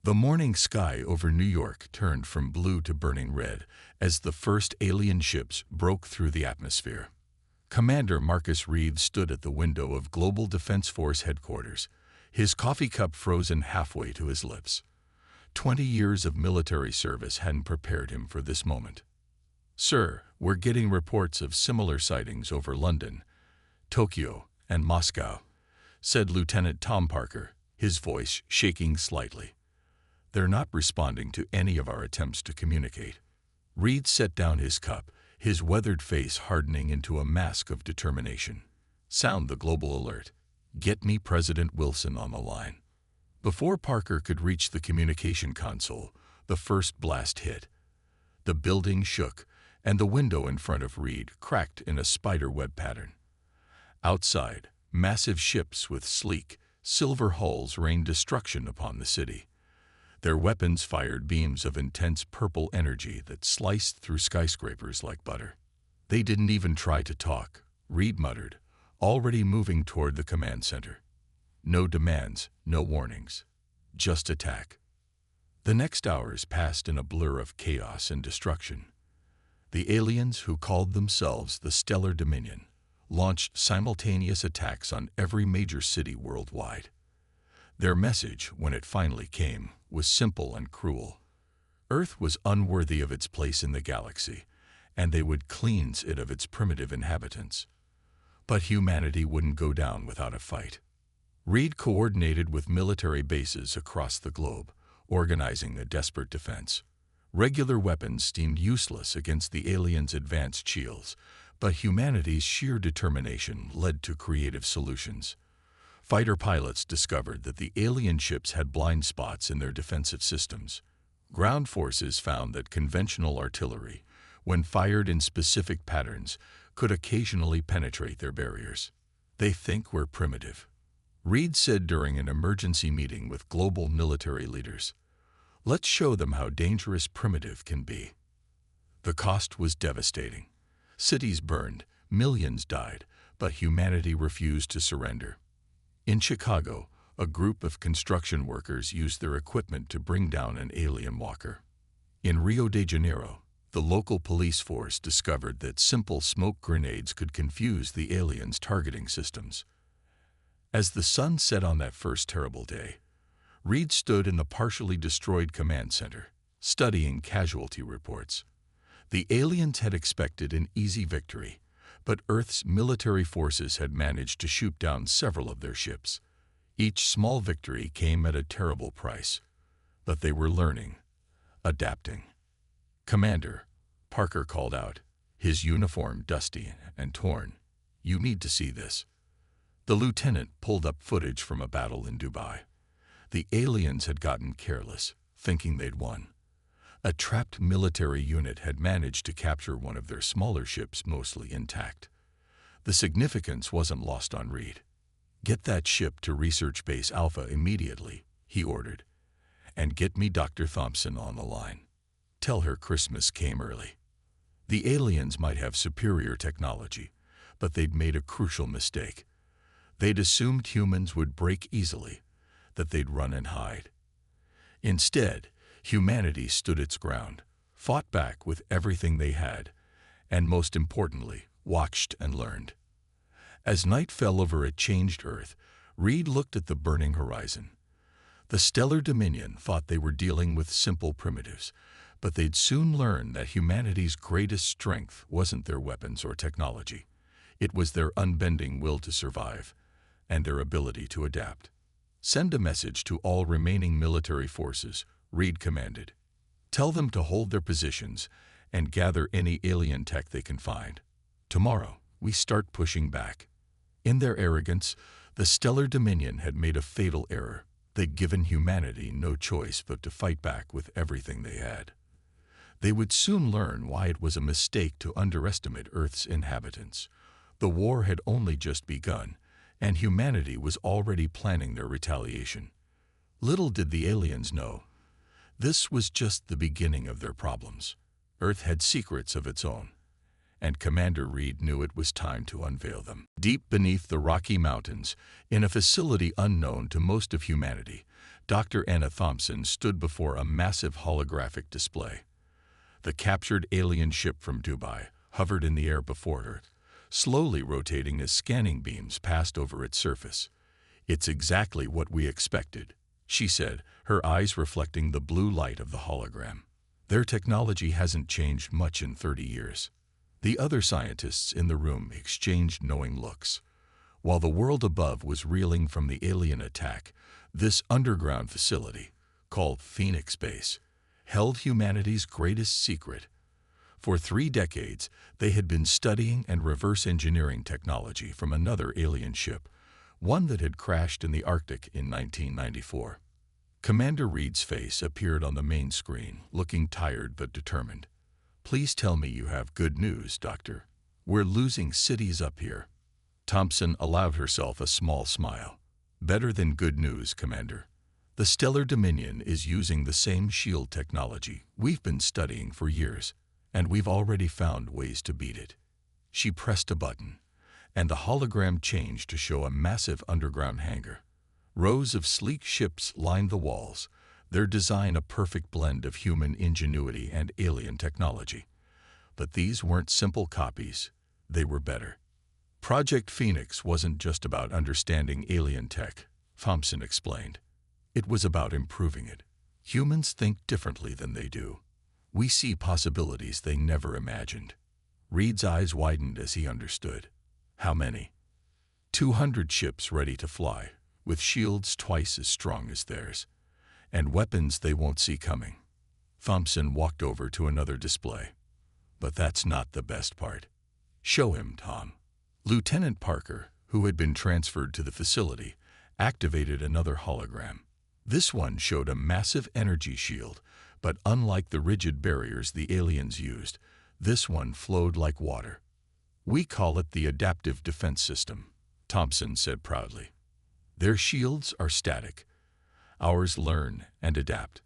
The morning sky over New York turned from blue to burning red as the first alien ships broke through the atmosphere. Commander Marcus Reed stood at the window of Global Defense Force headquarters, his coffee cup frozen halfway to his lips. 20 years of military service hadn't prepared him for this moment. "Sir, we're getting reports of similar sightings over London, Tokyo, and Moscow," said Lieutenant Tom Parker, his voice shaking slightly. "They're not responding to any of our attempts to communicate." Reed set down his cup, his weathered face hardening into a mask of determination. "Sound the global alert. Get me President Wilson on the line." Before Parker could reach the communication console, the first blast hit. The building shook, and the window in front of Reed cracked in a spider-web pattern. Outside, massive ships with sleek, silver hulls rained destruction upon the city. Their weapons fired beams of intense purple energy that sliced through skyscrapers like butter. "They didn't even try to talk," Reed muttered, already moving toward the command center. "No demands, no warnings. Just attack." The next hours passed in a blur of chaos and destruction. The aliens, who called themselves the Stellar Dominion, launched simultaneous attacks on every major city worldwide. Their message, when it finally came, was simple and cruel. Earth was unworthy of its place in the galaxy, and they would cleanse it of its primitive inhabitants. But humanity wouldn't go down without a fight. Reed coordinated with military bases across the globe, organizing a desperate defense. Regular weapons seemed useless against the aliens' advanced shields, but humanity's sheer determination led to creative solutions. Fighter pilots discovered that the alien ships had blind spots in their defensive systems. Ground forces found that conventional artillery, when fired in specific patterns, could occasionally penetrate their barriers. "They think we're primitive," Reed said during an emergency meeting with global military leaders. "Let's show them how dangerous primitive can be." The cost was devastating. Cities burned, millions died, but humanity refused to surrender. In Chicago, a group of construction workers used their equipment to bring down an alien walker. In Rio de Janeiro, the local police force discovered that simple smoke grenades could confuse the aliens' targeting systems. As the sun set on that first terrible day, Reed stood in the partially destroyed command center, studying casualty reports. The aliens had expected an easy victory, but Earth's military forces had managed to shoot down several of their ships. Each small victory came at a terrible price, but they were learning, adapting. "Commander," Parker called out, his uniform dusty and torn, "you need to see this." The lieutenant pulled up footage from a battle in Dubai. The aliens had gotten careless, thinking they'd won. A trapped military unit had managed to capture one of their smaller ships mostly intact. The significance wasn't lost on Reed. "Get that ship to Research Base Alpha immediately," he ordered. "And get me Dr. Thompson on the line. Tell her Christmas came early." The aliens might have superior technology, but they'd made a crucial mistake. They'd assumed humans would break easily, that they'd run and hide. Instead, humanity stood its ground, fought back with everything they had, and most importantly, watched and learned. As night fell over a changed Earth, Reed looked at the burning horizon. The Stellar Dominion thought they were dealing with simple primitives, but they'd soon learn that humanity's greatest strength wasn't their weapons or technology. It was their unbending will to survive, and their ability to adapt. "Send a message to all remaining military forces," Reed commanded. "Tell them to hold their positions and gather any alien tech they can find. Tomorrow, we start pushing back." In their arrogance, the Stellar Dominion had made a fatal error. They'd given humanity no choice but to fight back with everything they had. They would soon learn why it was a mistake to underestimate Earth's inhabitants. The war had only just begun, and humanity was already planning their retaliation. Little did the aliens know, this was just the beginning of their problems. Earth had secrets of its own, and Commander Reed knew it was time to unveil them. Deep beneath the Rocky Mountains, in a facility unknown to most of humanity, Dr. Anna Thompson stood before a massive holographic display. The captured alien ship from Dubai hovered in the air before her, slowly rotating as scanning beams passed over its surface. "It's exactly what we expected," she said, her eyes reflecting the blue light of the hologram. "Their technology hasn't changed much in 30 years. The other scientists in the room exchanged knowing looks. While the world above was reeling from the alien attack, this underground facility, called Phoenix Base, held humanity's greatest secret. For 3 decades, they had been studying and reverse engineering technology from another alien ship, one that had crashed in the Arctic in 1994. Commander Reed's face appeared on the main screen, looking tired but determined. "Please tell me you have good news, Doctor. We're losing cities up here." Thompson allowed herself a small smile. "Better than good news, Commander. The Stellar Dominion is using the same shield technology we've been studying for years, and we've already found ways to beat it." She pressed a button, and the hologram changed to show a massive underground hangar. Rows of sleek ships lined the walls, their design a perfect blend of human ingenuity and alien technology. But these weren't simple copies, they were better. Project Phoenix wasn't just about understanding alien tech, Thompson explained. It was about improving it. Humans think differently than they do. We see possibilities they never imagined. Reed's eyes widened as he understood. "How many?" 200 ships ready to fly, with shields twice as strong as theirs, and weapons they won't see coming. Thompson walked over to another display. "But that's not the best part. Show him, Tom." Lieutenant Parker, who had been transferred to the facility, activated another hologram. This one showed a massive energy shield, but unlike the rigid barriers the aliens used, this one flowed like water. "We call it the Adaptive Defense System," Thompson said proudly. "Their shields are static. Ours learn and adapt.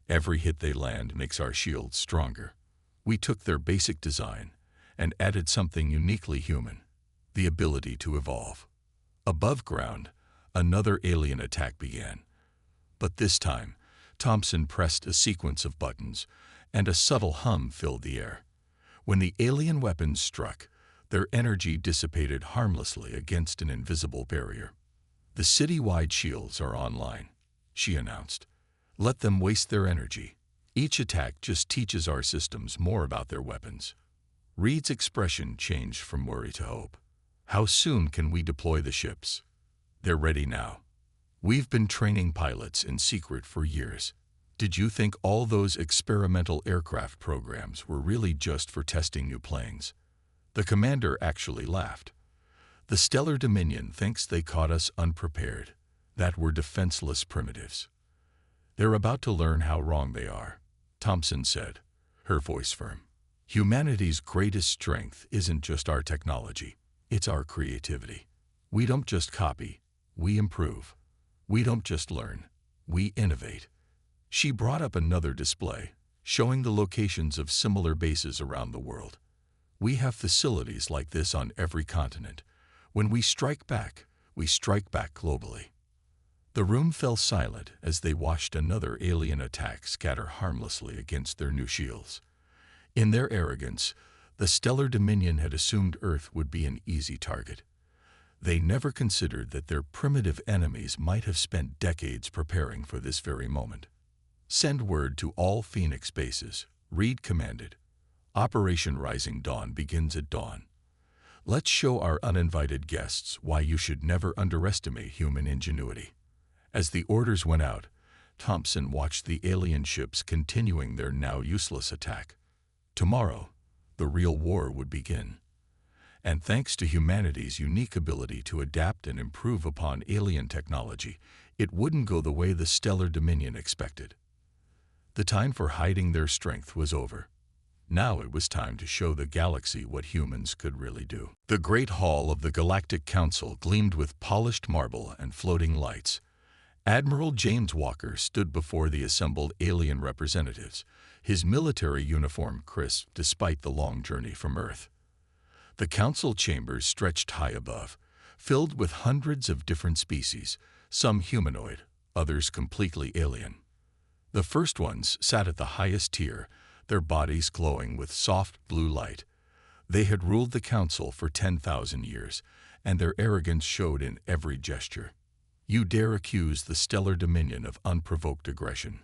Every hit they land makes our shields stronger. We took their basic design and added something uniquely human, the ability to evolve." Above ground, another alien attack began. But this time, Thompson pressed a sequence of buttons, and a subtle hum filled the air. When the alien weapons struck, their energy dissipated harmlessly against an invisible barrier. "The city-wide shields are online," she announced. "Let them waste their energy. Each attack just teaches our systems more about their weapons." Reed's expression changed from worry to hope. "How soon can we deploy the ships?" "They're ready now. We've been training pilots in secret for years. Did you think all those experimental aircraft programs were really just for testing new planes?" The commander actually laughed. "The Stellar Dominion thinks they caught us unprepared, that we're defenseless primitives. They're about to learn how wrong they are," Thompson said, her voice firm. "Humanity's greatest strength isn't just our technology, it's our creativity. We don't just copy, we improve. We don't just learn, we innovate." She brought up another display, showing the locations of similar bases around the world. "We have facilities like this on every continent. When we strike back globally." The room fell silent as they watched another alien attack scatter harmlessly against their new shields. In their arrogance, the Stellar Dominion had assumed Earth would be an easy target. They never considered that their primitive enemies might have spent decades preparing for this very moment. "Send word to all Phoenix bases," Reed commanded. "Operation Rising Dawn begins at dawn. Let's show our uninvited guests why you should never underestimate human ingenuity." As the orders went out, Thompson watched the alien ships continuing their now useless attack. Tomorrow, the real war would begin. And thanks to humanity's unique ability to adapt and improve upon alien technology, it wouldn't go the way the Stellar Dominion expected. The time for hiding their strength was over. Now it was time to show the galaxy what humans could really do. The Great Hall of the Galactic Council gleamed with polished marble and floating lights. Admiral James Walker stood before the assembled alien representatives, his military uniform crisp despite the long journey from Earth. The council chambers stretched high above, filled with hundreds of different species, some humanoid, others completely alien. The first ones sat at the highest tier, their bodies glowing with soft blue light. They had ruled the council for 10,000 years, and their arrogance showed in every gesture. You dare accuse the stellar dominion of unprovoked aggression?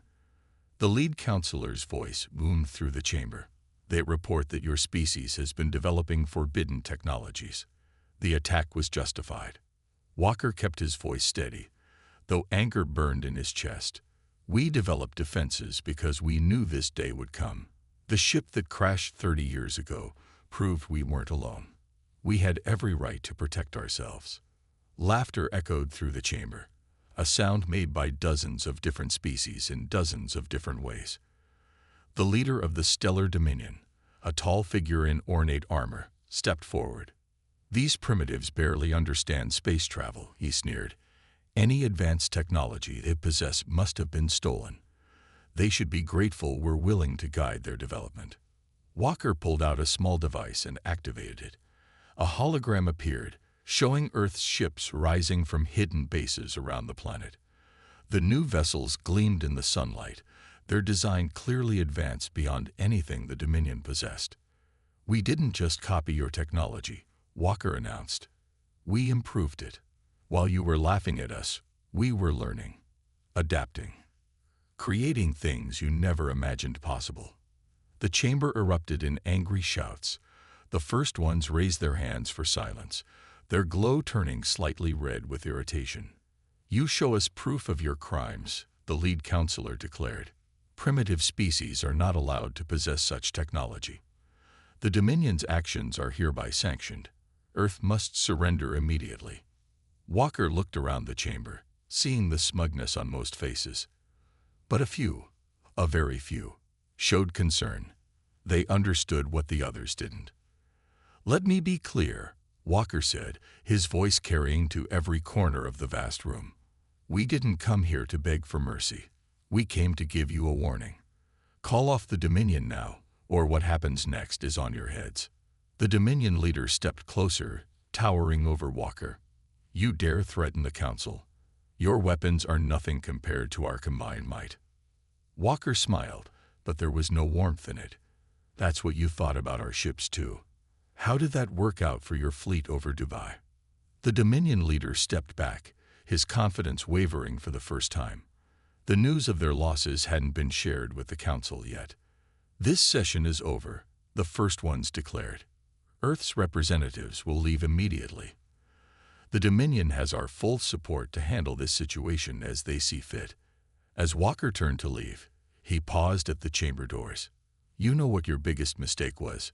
The lead counselor's voice boomed through the chamber. They report that your species has been developing forbidden technologies. The attack was justified. Walker kept his voice steady, though anger burned in his chest. We developed defenses because we knew this day would come. The ship that crashed 30 years ago proved we weren't alone. We had every right to protect ourselves. Laughter echoed through the chamber, a sound made by dozens of different species in dozens of different ways. The leader of the Stellar Dominion, a tall figure in ornate armor, stepped forward. These primitives barely understand space travel, he sneered. Any advanced technology they possess must have been stolen. They should be grateful we're willing to guide their development. Walker pulled out a small device and activated it. A hologram appeared, showing Earth's ships rising from hidden bases around the planet. The new vessels gleamed in the sunlight, their design clearly advanced beyond anything the Dominion possessed. We didn't just copy your technology, Walker announced. We improved it. While you were laughing at us, we were learning, adapting, creating things you never imagined possible. The chamber erupted in angry shouts. The first ones raised their hands for silence, their glow turning slightly red with irritation. You show us proof of your crimes, the lead counselor declared. Primitive species are not allowed to possess such technology. The Dominion's actions are hereby sanctioned. Earth must surrender immediately. Walker looked around the chamber, seeing the smugness on most faces. But a very few, showed concern. They understood what the others didn't. Let me be clear, Walker said, his voice carrying to every corner of the vast room. We didn't come here to beg for mercy. We came to give you a warning. Call off the Dominion now, or what happens next is on your heads. The Dominion leader stepped closer, towering over Walker. You dare threaten the council? Your weapons are nothing compared to our combined might. Walker smiled, but there was no warmth in it. That's what you thought about our ships too. How did that work out for your fleet over Dubai? The Dominion leader stepped back, his confidence wavering for the first time. The news of their losses hadn't been shared with the council yet. This session is over, the first ones declared. Earth's representatives will leave immediately. The Dominion has our full support to handle this situation as they see fit. As Walker turned to leave, he paused at the chamber doors. You know what your biggest mistake was.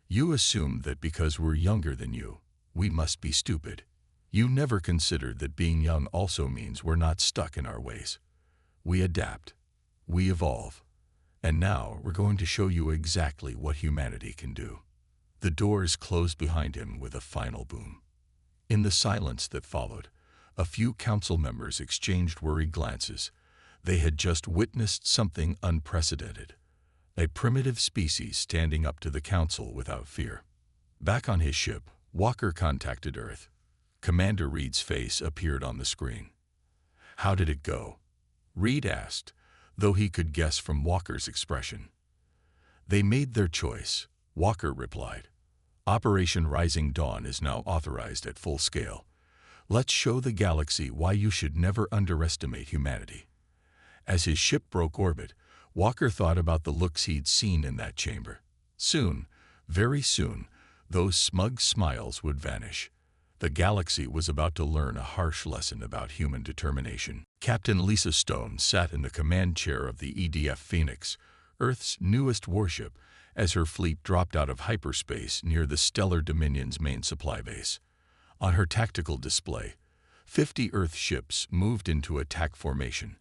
You assumed that because we're younger than you, we must be stupid. You never considered that being young also means we're not stuck in our ways. We adapt. We evolve. And now we're going to show you exactly what humanity can do. The doors closed behind him with a final boom. In the silence that followed, a few council members exchanged worried glances. They had just witnessed something unprecedented. A primitive species standing up to the council without fear. Back on his ship, Walker contacted Earth. Commander Reed's face appeared on the screen. How did it go? Reed asked, though he could guess from Walker's expression. They made their choice, Walker replied. Operation Rising Dawn is now authorized at full scale. Let's show the galaxy why you should never underestimate humanity. As his ship broke orbit, Walker thought about the looks he'd seen in that chamber. Soon, very soon, those smug smiles would vanish. The galaxy was about to learn a harsh lesson about human determination. Captain Lisa Stone sat in the command chair of the EDF Phoenix, Earth's newest warship, as her fleet dropped out of hyperspace near the Stellar Dominion's main supply base. On her tactical display, 50 Earth ships moved into attack formation,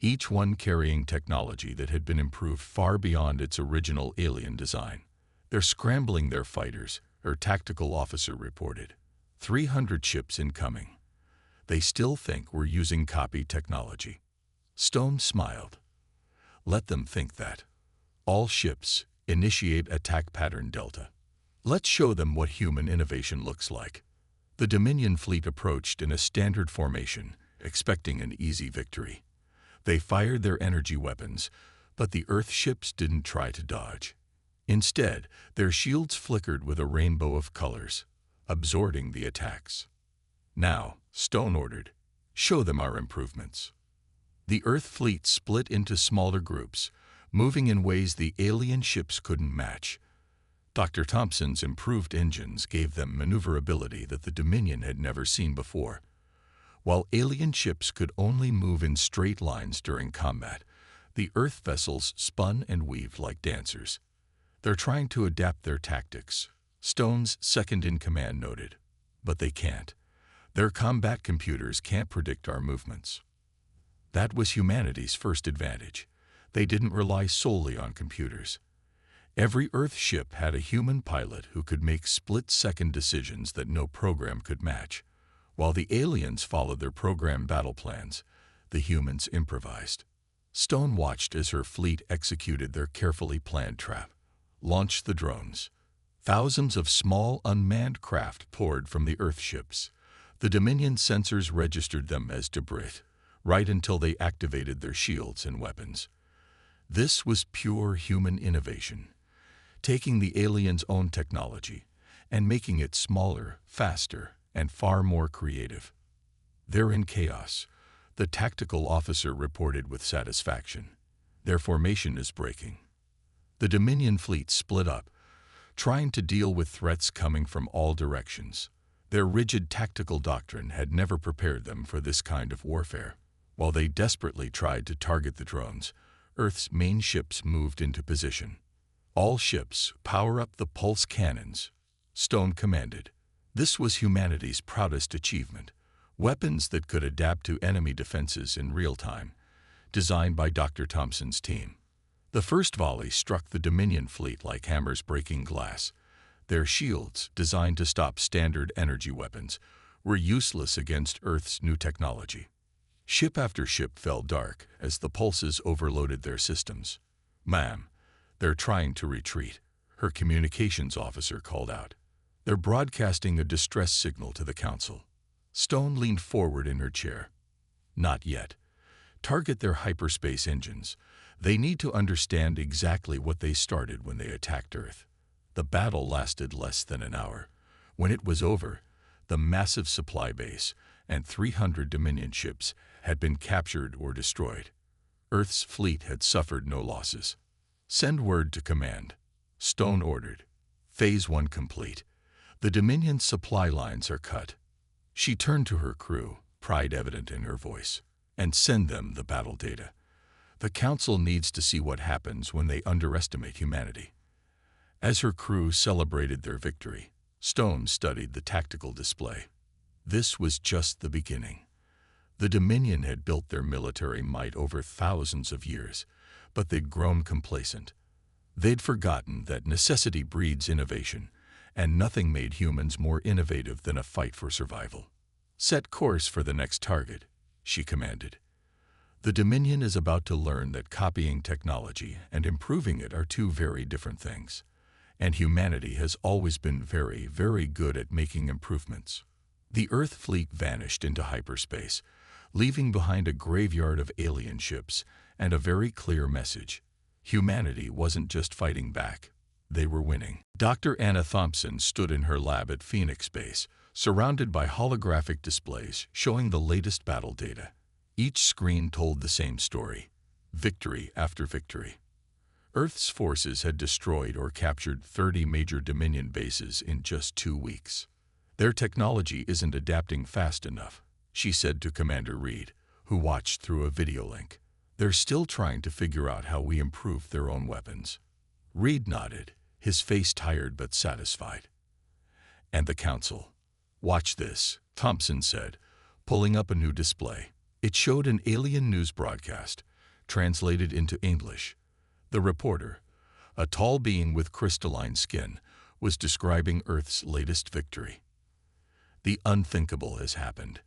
each one carrying technology that had been improved far beyond its original alien design. They're scrambling their fighters, her tactical officer reported. 300 ships incoming. They still think we're using copy technology. Stone smiled. Let them think that. All ships, initiate attack pattern Delta. Let's show them what human innovation looks like. The Dominion fleet approached in a standard formation, expecting an easy victory. They fired their energy weapons, but the Earth ships didn't try to dodge. Instead, their shields flickered with a rainbow of colors, absorbing the attacks. "Now," Stone ordered, "show them our improvements." The Earth fleet split into smaller groups, moving in ways the alien ships couldn't match. Dr. Thompson's improved engines gave them maneuverability that the Dominion had never seen before. While alien ships could only move in straight lines during combat, the Earth vessels spun and weaved like dancers. "They're trying to adapt their tactics," Stone's second-in-command noted. "But they can't. Their combat computers can't predict our movements." That was humanity's first advantage. They didn't rely solely on computers. Every Earth ship had a human pilot who could make split-second decisions that no program could match. While the aliens followed their program battle plans, the humans improvised. Stone watched as her fleet executed their carefully planned trap, launched the drones. Thousands of small, unmanned craft poured from the Earth ships. The Dominion sensors registered them as debris, right until they activated their shields and weapons. This was pure human innovation, taking the aliens' own technology and making it smaller, faster, and far more creative. "They're in chaos," the tactical officer reported with satisfaction. "Their formation is breaking." The Dominion fleet split up, trying to deal with threats coming from all directions. Their rigid tactical doctrine had never prepared them for this kind of warfare. While they desperately tried to target the drones, Earth's main ships moved into position. "All ships, power up the pulse cannons," Stone commanded. This was humanity's proudest achievement. Weapons that could adapt to enemy defenses in real time, designed by Dr. Thompson's team. The first volley struck the Dominion fleet like hammers breaking glass. Their shields, designed to stop standard energy weapons, were useless against Earth's new technology. Ship after ship fell dark as the pulses overloaded their systems. "Ma'am, they're trying to retreat," her communications officer called out. "They're broadcasting a distress signal to the Council." Stone leaned forward in her chair. "Not yet. Target their hyperspace engines. They need to understand exactly what they started when they attacked Earth." The battle lasted less than an hour. When it was over, the massive supply base and 300 Dominion ships had been captured or destroyed. Earth's fleet had suffered no losses. "Send word to command," Stone ordered. "Phase 1 complete. The Dominion supply lines are cut." She turned to her crew, pride evident in her voice. "And send them the battle data. The Council needs to see what happens when they underestimate humanity." As her crew celebrated their victory, Stone studied the tactical display. This was just the beginning. The Dominion had built their military might over thousands of years, but they'd grown complacent. They'd forgotten that necessity breeds innovation, and nothing made humans more innovative than a fight for survival. "Set course for the next target," she commanded. The Dominion is about to learn that copying technology and improving it are two very different things, and humanity has always been very, very good at making improvements. The Earth fleet vanished into hyperspace, leaving behind a graveyard of alien ships and a very clear message. Humanity wasn't just fighting back. They were winning. Dr. Anna Thompson stood in her lab at Phoenix Base, surrounded by holographic displays showing the latest battle data. Each screen told the same story, victory after victory. Earth's forces had destroyed or captured 30 major Dominion bases in just 2 weeks. "Their technology isn't adapting fast enough," she said to Commander Reed, who watched through a video link. "They're still trying to figure out how we improve their own weapons." Reed nodded, his face tired but satisfied. "And the Council. Watch this," Thompson said, pulling up a new display. It showed an alien news broadcast, translated into English. The reporter, a tall being with crystalline skin, was describing Earth's latest victory. "The unthinkable has happened,"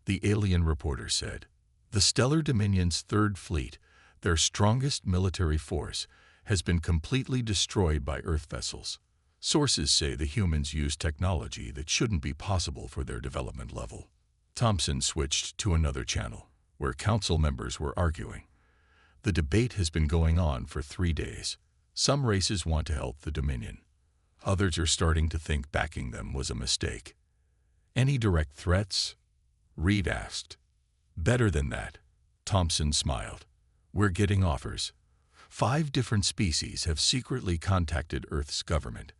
the alien reporter said. "The Stellar Dominion's Third Fleet, their strongest military force, has been completely destroyed by Earth vessels. Sources say the humans use technology that shouldn't be possible for their development level." Thompson switched to another channel. where council members were arguing. The debate has been going on for 3 days. Some races want to help the Dominion. Others are starting to think backing them was a mistake. Any direct threats? Reed asked. Better than that. Thompson smiled. We're getting offers. 5 different species have secretly contacted Earth's government.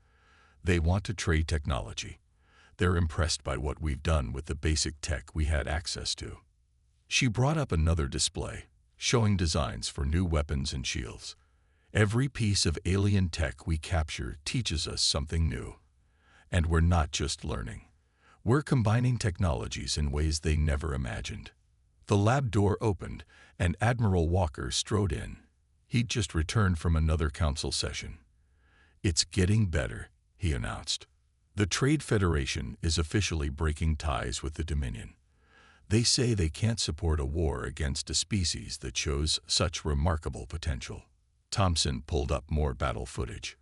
They want to trade technology. They're impressed by what we've done with the basic tech we had access to. She brought up another display, showing designs for new weapons and shields. Every piece of alien tech we capture teaches us something new. And we're not just learning. We're combining technologies in ways they never imagined. The lab door opened, and Admiral Walker strode in. He'd just returned from another council session. It's getting better, he announced. The Trade Federation is officially breaking ties with the Dominion. They say they can't support a war against a species that shows such remarkable potential. Thompson pulled up more battle footage.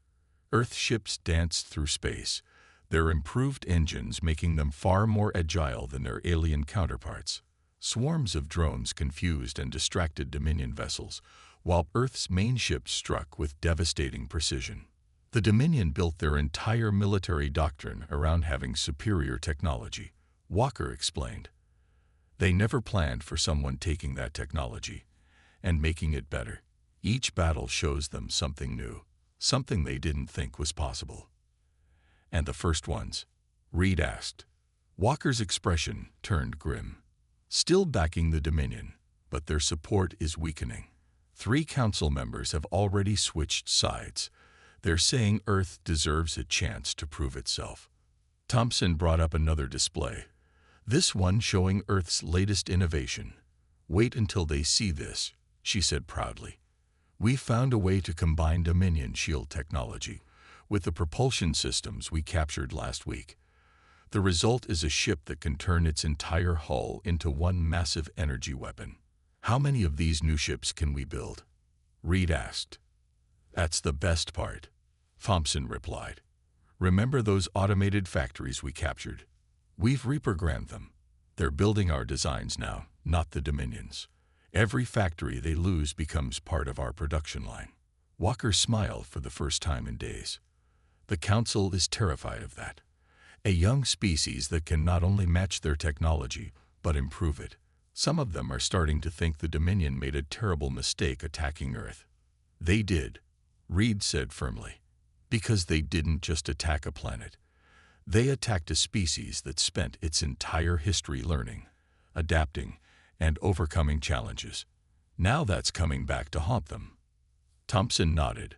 Earth ships danced through space, their improved engines making them far more agile than their alien counterparts. Swarms of drones confused and distracted Dominion vessels, while Earth's main ships struck with devastating precision. The Dominion built their entire military doctrine around having superior technology, Walker explained. They never planned for someone taking that technology and making it better. Each battle shows them something new, something they didn't think was possible. And the first ones? Reed asked. Walker's expression turned grim. Still backing the Dominion, but their support is weakening. 3 council members have already switched sides. They're saying Earth deserves a chance to prove itself. Thompson brought up another display, this one showing Earth's latest innovation. Wait until they see this, she said proudly. We found a way to combine Dominion shield technology with the propulsion systems we captured last week. The result is a ship that can turn its entire hull into one massive energy weapon. How many of these new ships can we build? Reed asked. That's the best part, Thompson replied. Remember those automated factories we captured? We've reprogrammed them. They're building our designs now, not the Dominion's. Every factory they lose becomes part of our production line. Walker smiled for the first time in days. The Council is terrified of that. A young species that can not only match their technology, but improve it. Some of them are starting to think the Dominion made a terrible mistake attacking Earth. They did, Reed said firmly, because they didn't just attack a planet. They attacked a species that spent its entire history learning, adapting, and overcoming challenges. Now that's coming back to haunt them. Thompson nodded,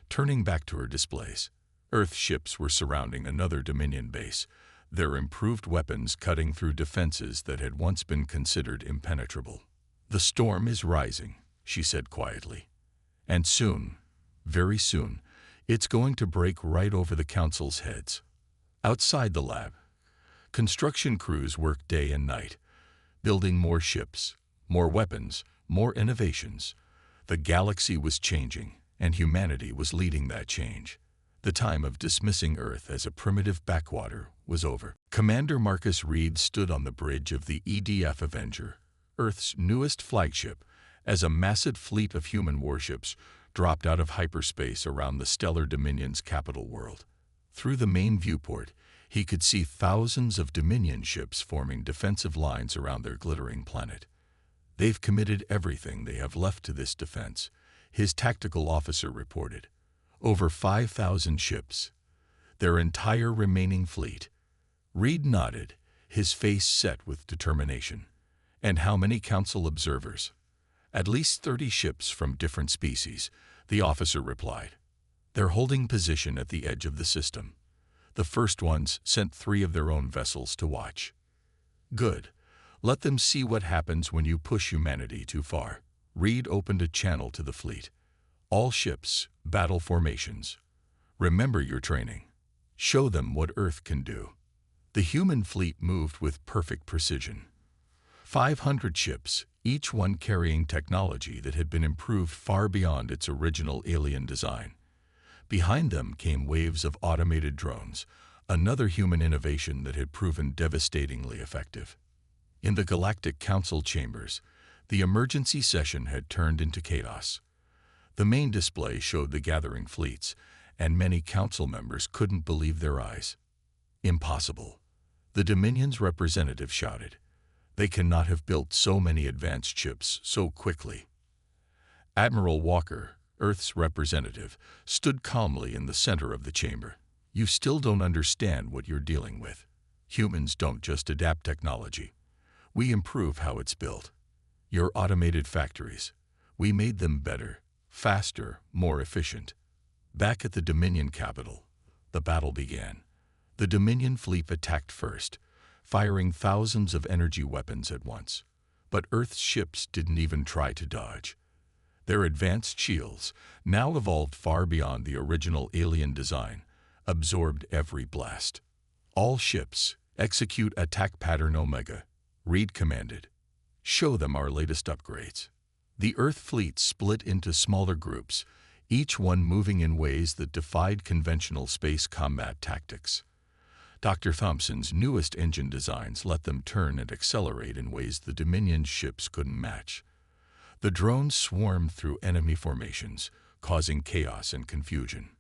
turning back to her displays. Earth ships were surrounding another Dominion base, their improved weapons cutting through defenses that had once been considered impenetrable. The storm is rising, she said quietly. And soon, very soon, it's going to break right over the Council's heads. Outside the lab, construction crews worked day and night, building more ships, more weapons, more innovations. The galaxy was changing, and humanity was leading that change. The time of dismissing Earth as a primitive backwater was over. Commander Marcus Reed stood on the bridge of the EDF Avenger, Earth's newest flagship, as a massive fleet of human warships dropped out of hyperspace around the Stellar Dominion's capital world. Through the main viewport, he could see thousands of Dominion ships forming defensive lines around their glittering planet. They've committed everything they have left to this defense, his tactical officer reported. Over 5,000 ships, their entire remaining fleet. Reed nodded, his face set with determination. And how many Council observers? At least 30 ships from different species, the officer replied. They're holding position at the edge of the system. The first ones sent 3 of their own vessels to watch. Good. Let them see what happens when you push humanity too far. Reed opened a channel to the fleet. All ships, battle formations. Remember your training. Show them what Earth can do. The human fleet moved with perfect precision. 500 ships, each one carrying technology that had been improved far beyond its original alien design. Behind them came waves of automated drones, another human innovation that had proven devastatingly effective. In the Galactic Council chambers, The emergency session had turned into chaos. The main display showed the gathering fleets, and many council members couldn't believe their eyes. Impossible. The Dominion's representative shouted. They cannot have built so many advanced ships so quickly. Admiral Walker, Earth's representative, stood calmly in the center of the chamber. You still don't understand what you're dealing with. Humans don't just adapt technology. We improve how it's built. Your automated factories, we made them better, faster, more efficient. Back at the Dominion capital, the battle began. The Dominion fleet attacked first, firing thousands of energy weapons at once. But Earth's ships didn't even try to dodge. Their advanced shields, now evolved far beyond the original alien design, absorbed every blast. All ships, execute attack pattern Omega, Reed commanded. Show them our latest upgrades. The Earth fleet split into smaller groups, each one moving in ways that defied conventional space combat tactics. Dr. Thompson's newest engine designs let them turn and accelerate in ways the Dominion's ships couldn't match. The drones swarmed through enemy formations, causing chaos and confusion.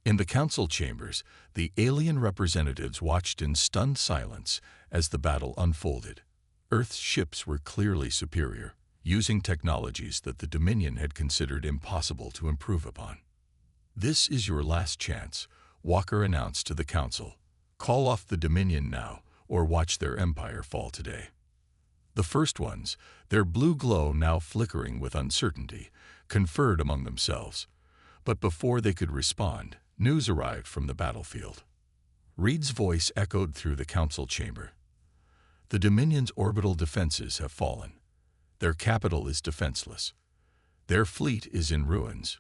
In the council chambers, the alien representatives watched in stunned silence as the battle unfolded. Earth's ships were clearly superior, using technologies that the Dominion had considered impossible to improve upon. This is your last chance, Walker announced to the council. Call off the Dominion now, or watch their empire fall today. The first ones, their blue glow now flickering with uncertainty, conferred among themselves. But before they could respond, news arrived from the battlefield. Reed's voice echoed through the council chamber. The Dominion's orbital defenses have fallen. Their capital is defenseless. Their fleet is in ruins.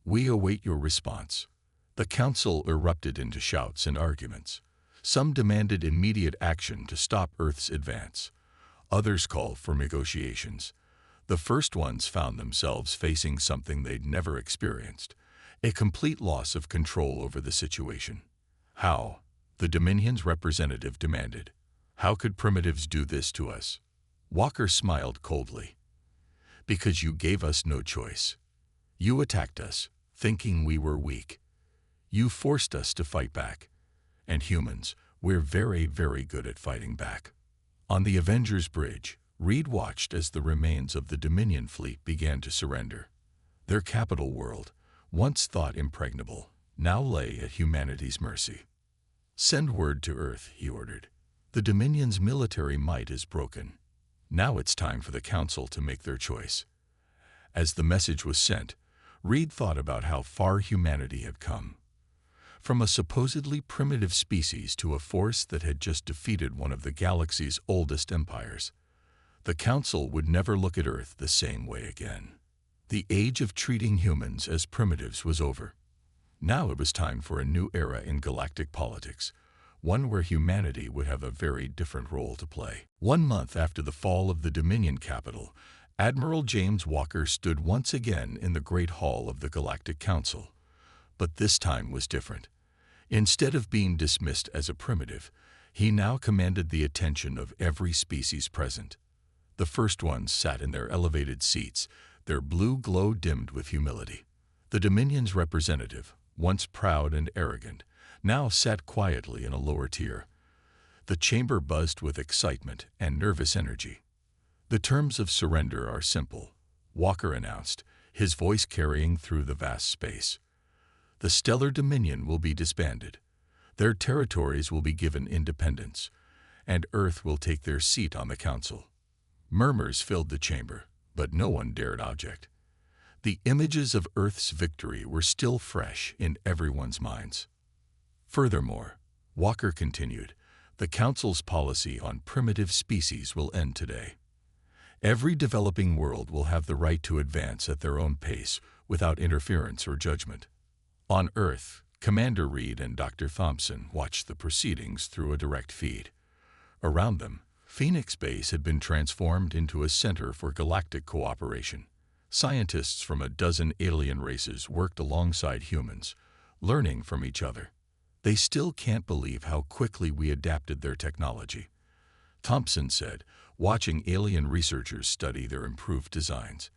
We await your response. The council erupted into shouts and arguments. Some demanded immediate action to stop Earth's advance. Others called for negotiations. The first ones found themselves facing something they'd never experienced, a complete loss of control over the situation. How? The Dominion's representative demanded. How could primitives do this to us? Walker smiled coldly. Because you gave us no choice. You attacked us, thinking we were weak. You forced us to fight back. And humans, we're very, very good at fighting back. On the Avengers Bridge, Reed watched as the remains of the Dominion fleet began to surrender. Their capital world, once thought impregnable, now lay at humanity's mercy. Send word to Earth, he ordered. The Dominion's military might is broken. Now it's time for the Council to make their choice. As the message was sent, Reed thought about how far humanity had come. From a supposedly primitive species to a force that had just defeated one of the galaxy's oldest empires. The Council would never look at Earth the same way again. The age of treating humans as primitives was over. Now it was time for a new era in galactic politics, one where humanity would have a very different role to play. 1 month after the fall of the Dominion capital, Admiral James Walker stood once again in the Great Hall of the Galactic Council. But this time was different. Instead of being dismissed as a primitive, he now commanded the attention of every species present. The first ones sat in their elevated seats, their blue glow dimmed with humility. The Dominion's representative, once proud and arrogant, now sat quietly in a lower tier. The chamber buzzed with excitement and nervous energy. The terms of surrender are simple, Walker announced, his voice carrying through the vast space. The Stellar Dominion will be disbanded. Their territories will be given independence, and Earth will take their seat on the Council. Murmurs filled the chamber, but no one dared object. The images of Earth's victory were still fresh in everyone's minds. Furthermore, Walker continued, the Council's policy on primitive species will end today. Every developing world will have the right to advance at their own pace without interference or judgment. On Earth, Commander Reed and Dr. Thompson watched the proceedings through a direct feed. Around them, Phoenix Base had been transformed into a center for galactic cooperation. Scientists from a dozen alien races worked alongside humans, learning from each other. They still can't believe how quickly we adapted their technology. Thompson said, watching alien researchers study their improved designs.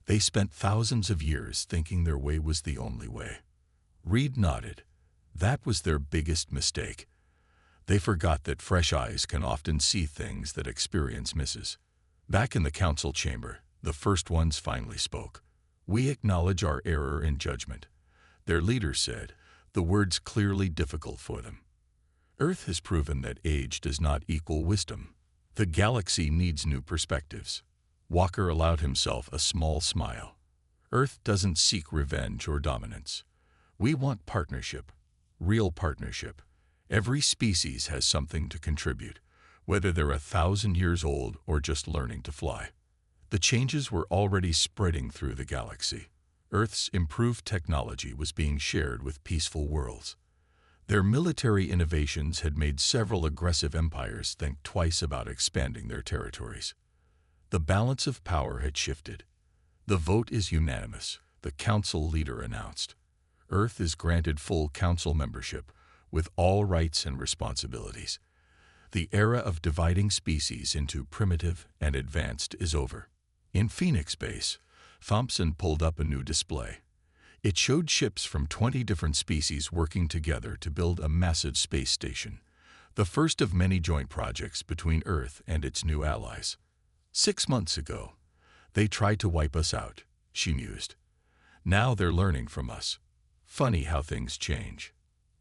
They spent thousands of years thinking their way was the only way. Reed nodded. That was their biggest mistake. They forgot that fresh eyes can often see things that experience misses. Back in the council chamber, the first ones finally spoke. "We acknowledge our error in judgment," their leader said, the words clearly difficult for them. "Earth has proven that age does not equal wisdom. The galaxy needs new perspectives." Walker allowed himself a small smile. "Earth doesn't seek revenge or dominance. We want partnership, real partnership. Every species has something to contribute, whether they're 1,000 years old or just learning to fly." The changes were already spreading through the galaxy. Earth's improved technology was being shared with peaceful worlds. Their military innovations had made several aggressive empires think twice about expanding their territories. The balance of power had shifted. "The vote is unanimous," the council leader announced. "Earth is granted full council membership, with all rights and responsibilities. The era of dividing species into primitive and advanced is over." In Phoenix Base, Thompson pulled up a new display. It showed ships from 20 different species working together to build a massive space station, the first of many joint projects between Earth and its new allies. 6 months ago, they tried to wipe us out, she mused. Now they're learning from us. Funny how things change.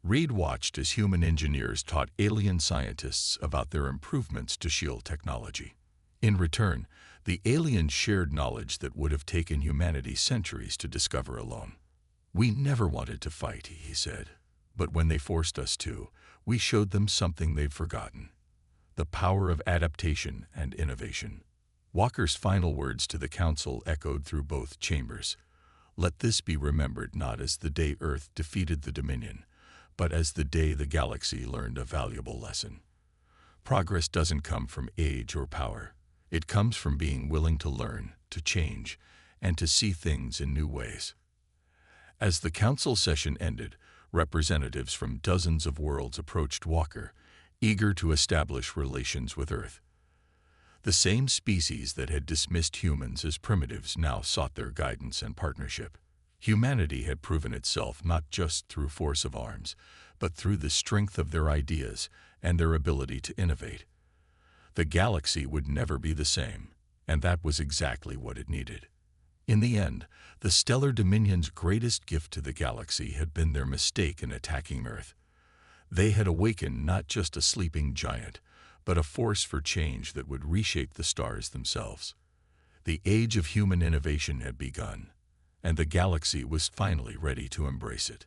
Reed watched as human engineers taught alien scientists about their improvements to shield technology. In return, the aliens shared knowledge that would have taken humanity centuries to discover alone. "We never wanted to fight," he said, "but when they forced us to, we showed them something they've forgotten: the power of adaptation and innovation." Walker's final words to the council echoed through both chambers. "Let this be remembered not as the day Earth defeated the Dominion, but as the day the galaxy learned a valuable lesson. Progress doesn't come from age or power. It comes from being willing to learn, to change, and to see things in new ways." As the council session ended, representatives from dozens of worlds approached Walker, eager to establish relations with Earth. The same species that had dismissed humans as primitives now sought their guidance and partnership. Humanity had proven itself not just through force of arms, but through the strength of their ideas and their ability to innovate. The galaxy would never be the same, and that was exactly what it needed. In the end, the Stellar Dominion's greatest gift to the galaxy had been their mistake in attacking Earth. They had awakened not just a sleeping giant, but a force for change that would reshape the stars themselves. The age of human innovation had begun, and the galaxy was finally ready to embrace it.